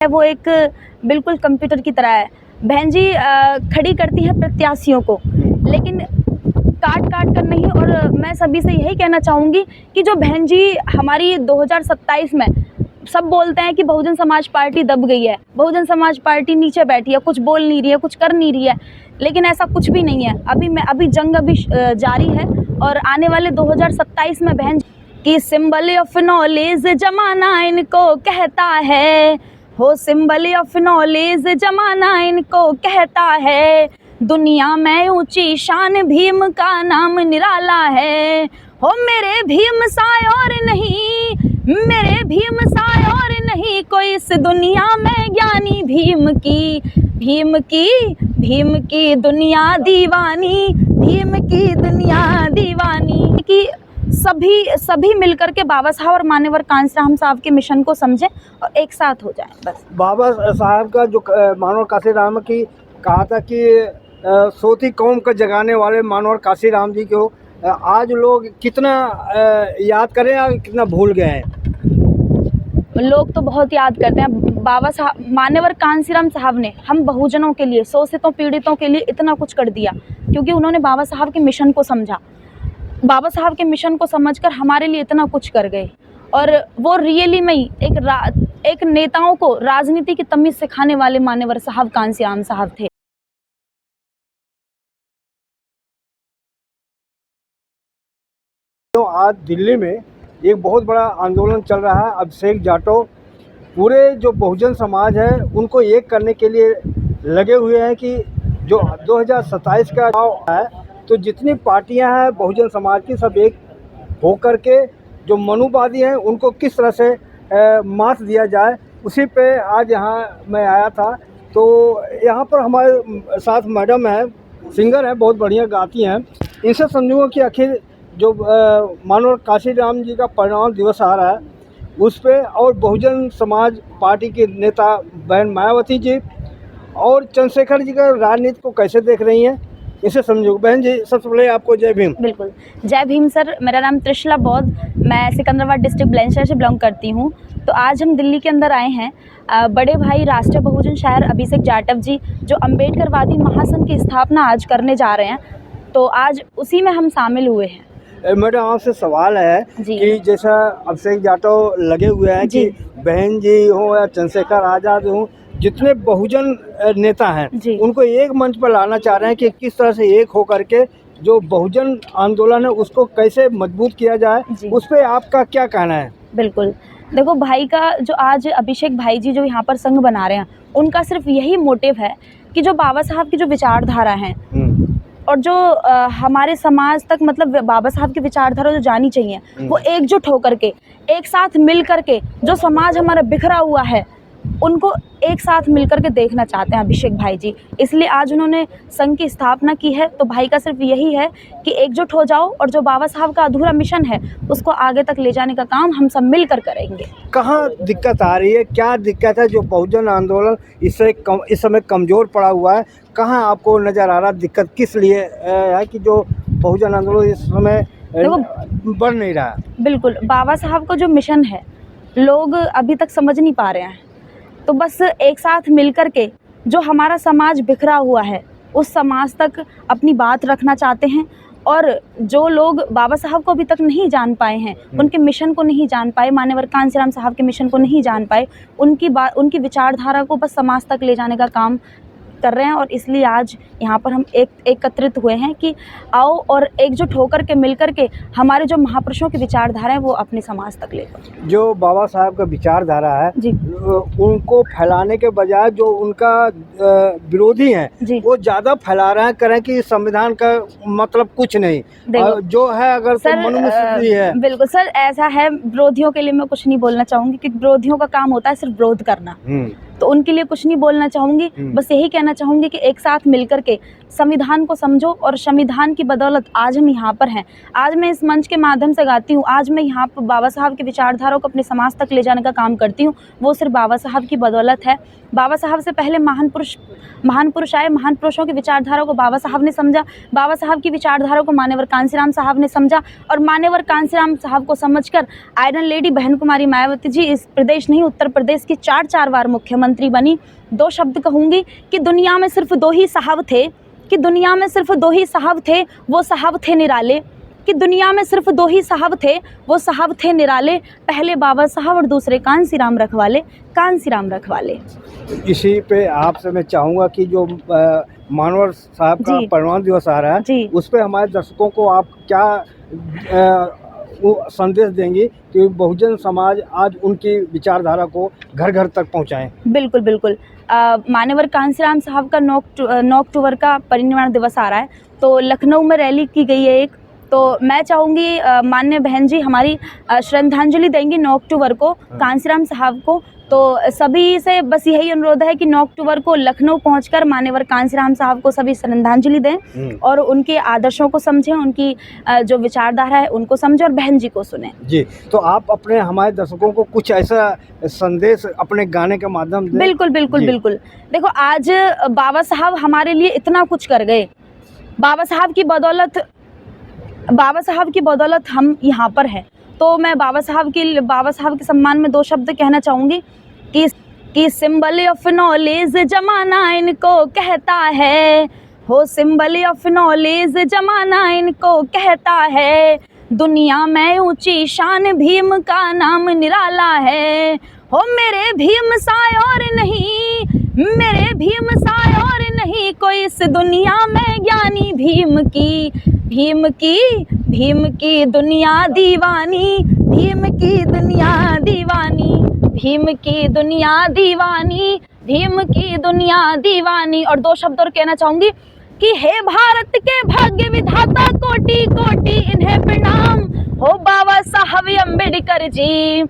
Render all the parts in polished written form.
वो एक बिल्कुल कंप्यूटर की तरह है। बहन जी खड़ी करती है प्रत्याशियों को, लेकिन काट काट कर नहीं। और मैं सभी से यही कहना चाहूँगी कि जो बहन जी हमारी 2027 में सब बोलते हैं कि बहुजन समाज पार्टी दब गई है, बहुजन समाज पार्टी नीचे बैठी है, कुछ बोल नहीं रही है, कुछ कर नहीं रही है, लेकिन ऐसा कुछ भी नहीं है। अभी जंग जारी है और आने वाले 2027 में बहन की सिंबल ऑफ नॉलेज जमाना इनको कहता है, हो सिंबल ऑफ नॉलेज जमाना इनको कहता है, दुनिया में ऊंची शान भीम का नाम निराला है, हो मेरे भीम साय और नहीं, मेरे भीम साय और नहीं कोई इस दुनिया में ज्ञानी, भीम की दुनिया दीवानी, भीम की दुनिया दीवानी। कि सभी मिलकर के बाबा साहब और मान्यवर कांसीराम साहब के मिशन को समझें और एक साथ हो जाएं बस। बाबा साहब का जो मानवर कांसीराम की कहा था कि सोती कौम का जगाने वाले मानवर कांसीराम जी को आज लोग कितना याद करें या कितना भूल गए हैं? लोग तो बहुत याद करते हैं। बाबा साहब मान्यवर कांसीराम साहब ने हम बहुजनों के लिए, शोषितों पीड़ितों के लिए इतना कुछ कर दिया, क्योंकि उन्होंने बाबा साहब के मिशन को समझा। बाबा साहब के मिशन को समझकर हमारे लिए इतना कुछ कर गए। और वो रियली में ही एक नेताओं को राजनीति की तमीज़ सिखाने वाले मान्यवर साहब कांसीराम साहब थे। तो आज दिल्ली में एक बहुत बड़ा आंदोलन चल रहा है। अभिषेक जाटव पूरे जो बहुजन समाज है उनको एक करने के लिए लगे हुए हैं कि जो 2027 का चुनाव है तो जितनी पार्टियां हैं बहुजन समाज की सब एक होकर के जो मनुवादी हैं उनको किस तरह से मात दिया जाए, उसी पे आज यहाँ मैं आया था। तो यहाँ पर हमारे साथ मैडम है, सिंगर है, बहुत बढ़िया गाती हैं। इनसे समझूंगा कि आखिर जो मानवर कांसीराम जी का परिनिर्वाण दिवस आ रहा है उस पे, और बहुजन समाज पार्टी के नेता बहन मायावती जी और चंद्रशेखर जी का राजनीति को कैसे देख रही हैं, इसे समझो। बहन जी सबसे पहले आपको जय भीम। बिल्कुल, जय भीम सर। मेरा नाम त्रिशला बौद्ध, मैं सिकंदराबाद डिस्ट्रिक्ट बुलंदशहर से बिलोंग करती हूँ। तो आज हम दिल्ली के अंदर आए हैं। बड़े भाई राष्ट्रीय बहुजन शायर अभिषेक जाटव जी जो अम्बेडकरवादी महासंघ की स्थापना आज करने जा रहे हैं, तो आज उसी में हम शामिल हुए हैं। मैडम आपसे सवाल है कि जैसा अभिषेक जाटव लगे हुए हैं कि बहन जी हो या चंद्रशेखर आज़ाद हो, जितने बहुजन नेता हैं उनको एक मंच पर लाना चाह रहे हैं कि किस तरह से एक होकर के जो बहुजन आंदोलन है उसको कैसे मजबूत किया जाए, उस पर आपका क्या कहना है? बिल्कुल, देखो भाई का जो आज अभिषेक भाई जी जो यहाँ पर संघ बना रहे हैं, उनका सिर्फ यही मोटिव है कि जो बाबा साहब की जो विचारधारा है और जो हमारे समाज तक मतलब बाबा साहब की विचारधारा जो जानी चाहिए, वो एकजुट होकर के एक साथ मिल करके जो समाज हमारा बिखरा हुआ है उनको एक साथ मिलकर के देखना चाहते हैं अभिषेक भाई जी। इसलिए आज उन्होंने संघ की स्थापना की है। तो भाई का सिर्फ यही है कि एकजुट हो जाओ और जो बाबा साहब का अधूरा मिशन है उसको आगे तक ले जाने का काम हम सब मिलकर करेंगे। कहाँ दिक्कत आ रही है, क्या दिक्कत है जो बहुजन आंदोलन इस समय कमज़ोर पड़ा हुआ है? कहाँ आपको नज़र आ रहा दिक्कत किस लिए है कि जो बहुजन आंदोलन इस समय बढ़ नहीं रहा? बिल्कुल, बाबा साहब का जो मिशन है लोग अभी तक समझ नहीं पा रहे हैं। तो बस एक साथ मिलकर के जो हमारा समाज बिखरा हुआ है उस समाज तक अपनी बात रखना चाहते हैं। और जो लोग बाबा साहब को अभी तक नहीं जान पाए हैं, उनके मिशन को नहीं जान पाए, मान्यवर कांसीराम साहब के मिशन को नहीं जान पाए, उनकी विचारधारा को बस समाज तक ले जाने का काम कर रहे हैं। और इसलिए आज यहाँ पर हम एकत्रित हुए हैं कि आओ और एकजुट होकर के मिलकर के हमारे जो महापुरुषों की विचारधारा है वो अपने समाज तक ले जाए। जो बाबा साहब का विचारधारा है उनको फैलाने के बजाय जो उनका विरोधी हैं वो ज़्यादा फैला रहे हैं, करें कि संविधान का मतलब कुछ नहीं जो है, अगर तो मनुस्मृति है। बिल्कुल सर, ऐसा है। विरोधियों के लिए मैं कुछ नहीं बोलना चाहूँगी क्योंकि विरोधियों का काम होता है सिर्फ विरोध करना, तो उनके लिए कुछ नहीं बोलना चाहूँगी। बस यही कहना चाहूँगी कि एक साथ मिलकर के संविधान को समझो और संविधान की बदौलत आज हम यहाँ पर हैं। आज मैं इस मंच के माध्यम से गाती हूँ, आज मैं यहाँ पर बाबा साहब की विचारधारा को अपने समाज तक ले जाने का काम करती हूँ, वो सिर्फ बाबा साहब की बदौलत है। बाबा साहब से पहले महान पुरुष आए, महान पुरुषों की विचारधारा को बाबा साहब ने समझा, बाबा साहब की विचारधारा को मान्यवर कांसीराम साहब ने समझा, और मान्यवर कांसीराम साहब को समझकर आयरन लेडी बहन कुमारी मायावती जी इस प्रदेश नहीं उत्तर प्रदेश की 4 बार मुख्यमंत्री मुख्यमंत्री बनी, 2 शब्द कहूँगी कि दुनिया में सिर्फ 2 ही साहब थे, कि दुनिया में सिर्फ 2 ही साहब थे, वो साहब थे निराले, कि दुनिया में सिर्फ 2 ही साहब थे, वो साहब थे निराले, पहले बाबा साहब और दूसरे कांसी राम रखवाले, कांसी राम रखवाले। इसी पे आपसे मैं चाहूँगा कि जो मानवर साहब का जी। परिनिर्वाण दिवस आ रहा है, जी। उस पे हमारे दर्शकों को आप क्या वो संदेश देंगी कि बहुजन समाज आज उनकी विचारधारा को घर घर तक पहुँचाएँ? बिल्कुल, बिल्कुल। मान्यवर कांसीराम साहब का 9 अक्टूबर का परिनिर्वाण दिवस आ रहा है, तो लखनऊ में रैली की गई है एक, तो मैं चाहूँगी माननीय बहन जी हमारी श्रद्धांजलि देंगी 9 अक्टूबर को कांसीराम साहब को, तो सभी से बस यही अनुरोध है कि 9 अक्टूबर को लखनऊ पहुंचकर मान्यवर कांसीराम साहब को सभी श्रद्धांजलि दें और उनके आदर्शों को समझें, उनकी जो विचारधारा है उनको समझें और बहन जी को सुनें। जी, तो आप अपने हमारे दर्शकों को कुछ ऐसा संदेश अपने गाने के माध्यम से बिल्कुल, बिल्कुल, जी। बिल्कुल। देखो आज बाबा साहब हमारे लिए इतना कुछ कर गए, बाबा साहब की बदौलत हम यहाँ पर हैं। तो मैं बाबा साहब के सम्मान में 2 शब्द कहना चाहूँगी कि सिंबल ऑफ नॉलेज जमाना इनको कहता है, हो सिंबल ऑफ नॉलेज जमाना इनको कहता है, दुनिया में ऊंची शान भीम का नाम निराला है, हो मेरे भीम साय और नहीं, मेरे भीम साय और नहीं कोई इस दुनिया में ज्ञानी, भीम की दुनिया दीवानी, भीम की दुनिया दीवानी, भीम की दुनिया दीवानी, भीम की दुनिया दीवानी। और 2 शब्द और कहना चाहूँगी कि हे भारत के भाग्य विधाता कोटि कोटि इन्हें प्रणाम, हो बाबा साहब अम्बेडकर जी,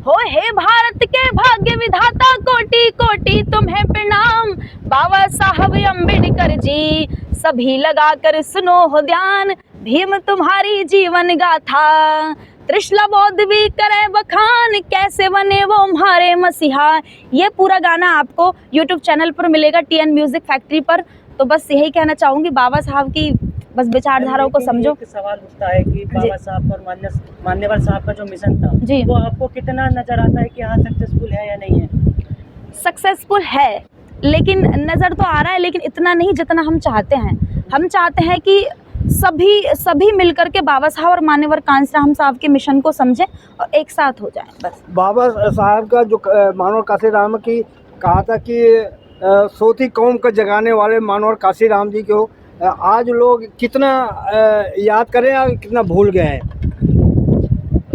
हो हे भारत के भाग्य विधाता कोटि कोटि तुम्हें प्रणाम, बाबा साहब अम्बेडकर जी, सभी लगाकर सुनो हो ध्यान, भीम तुम्हारी जीवन गाथा, त्रिशला बौद्ध भी करे बखान, कैसे बने वो हमारे मसीहा। ये पूरा गाना आपको YouTube चैनल पर मिलेगा TN म्यूजिक फैक्ट्री पर। तो बस यही कहना चाहूँगी, बाबा साहब की बस विचारधाराओं को समझो। एक सवाल उठता है कि बाबा साहब और मान्यवर साहब का जो मिशन था जी। वो आपको कितना नजर आता है कि हाँ सक्सेसफुल है या नहीं है? सक्सेसफुल है, लेकिन नज़र तो आ रहा है, लेकिन इतना नहीं जितना हम चाहते हैं। हम चाहते हैं कि सभी मिलकर के बाबा साहब और मान्यवर कांसीराम साहब के मिशन को समझें और एक साथ हो जाएं बस। बाबा साहब का जो मानवर काशीराम की कहा था कि सोती कौम को जगाने वाले मानवर काशीराम जी को आज लोग कितना याद करें या कितना भूल गए हैं?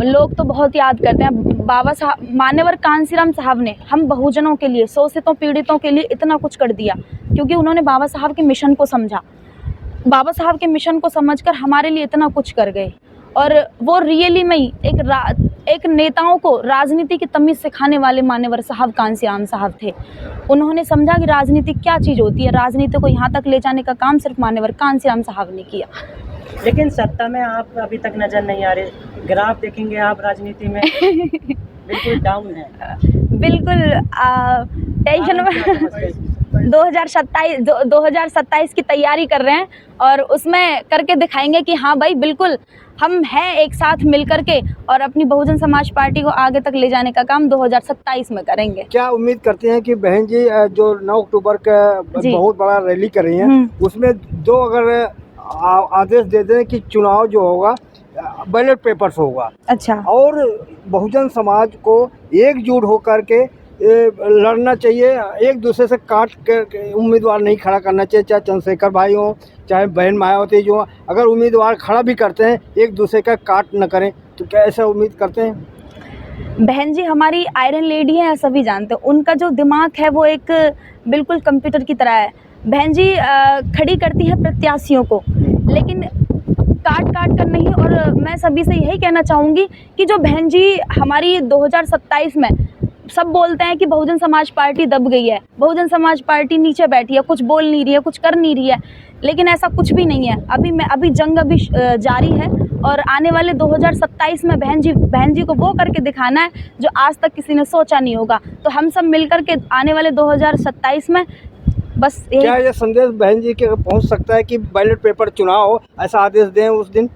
लोग तो बहुत याद करते हैं। बाबा साहब मान्यवर कांसीराम साहब ने हम बहुजनों के लिए, शोषितों पीड़ितों के लिए इतना कुछ कर दिया, क्योंकि उन्होंने बाबा साहब के मिशन को समझा। बाबा साहब के मिशन को समझकर हमारे लिए इतना कुछ कर गए, और वो रियली में ही एक नेताओं को राजनीति की तमीज़ सिखाने वाले मान्यवर साहब कांसीराम साहब थे। उन्होंने समझा कि राजनीति क्या चीज़ होती है, राजनीति को यहाँ तक ले जाने का काम सिर्फ मान्यवर कांसीराम साहब ने किया। लेकिन सत्ता में आप अभी तक नजर नहीं आ रहे, ग्राफ देखेंगे आप राजनीति में बिल्कुल डाउन है। बिल्कुल टेंशन में 2027 की तैयारी कर रहे हैं, और उसमें करके दिखाएंगे कि हाँ भाई बिल्कुल हम हैं एक साथ मिलकर के, और अपनी बहुजन समाज पार्टी को आगे तक ले जाने का काम 2027 में करेंगे। क्या उम्मीद करते हैं कि बहन जी जो 9 अक्टूबर का बहुत बड़ा रैली कर रही हैं, उसमें 2 अगर आदेश दे दें कि चुनाव जो होगा बैलेट पेपर्स होगा, अच्छा, और बहुजन समाज को एकजुट होकर के लड़ना चाहिए, एक दूसरे से काट के उम्मीदवार नहीं खड़ा करना चाहिए, चाहे चंद्रशेखर भाई हों चाहे बहन मायावती जो, अगर उम्मीदवार खड़ा भी करते हैं एक दूसरे का काट न करें, तो क्या ऐसा उम्मीद करते हैं? बहन जी हमारी आयरन लेडी है, सभी जानते हैं। उनका जो दिमाग है वो एक बिल्कुल कंप्यूटर की तरह है। बहन जी खड़ी करती है प्रत्याशियों को, लेकिन काट काट कर नहीं। और मैं सभी से यही कहना चाहूँगी कि जो बहन जी हमारी 2027 में सब बोलते हैं कि बहुजन समाज पार्टी दब गई है, बहुजन समाज पार्टी नीचे बैठी है, कुछ बोल नहीं रही है, कुछ कर नहीं रही है, लेकिन ऐसा कुछ भी नहीं है। अभी जंग जारी है, और आने वाले 2027 में बहन जी को वो करके दिखाना है जो आज तक किसी ने सोचा नहीं होगा। तो हम सब मिलकर के आने वाले 2027 में बस क्या ये संदेश बहन जी के पहुंच सकता है कि बैलेट पेपर चुनाव ऐसा आदेश दें उस दिन?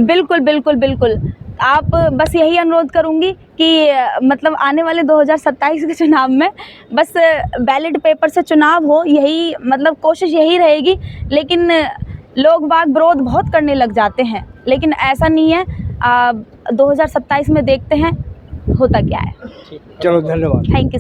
बिल्कुल बिल्कुल बिल्कुल। आप बस यही अनुरोध करूंगी कि मतलब आने वाले 2027 के चुनाव में बस बैलेट पेपर से चुनाव हो, यही मतलब कोशिश यही रहेगी। लेकिन लोग बाग विरोध बहुत करने लग जाते हैं, लेकिन ऐसा नहीं है। 2027 में देखते हैं होता क्या है। चलो धन्यवाद। Thank you.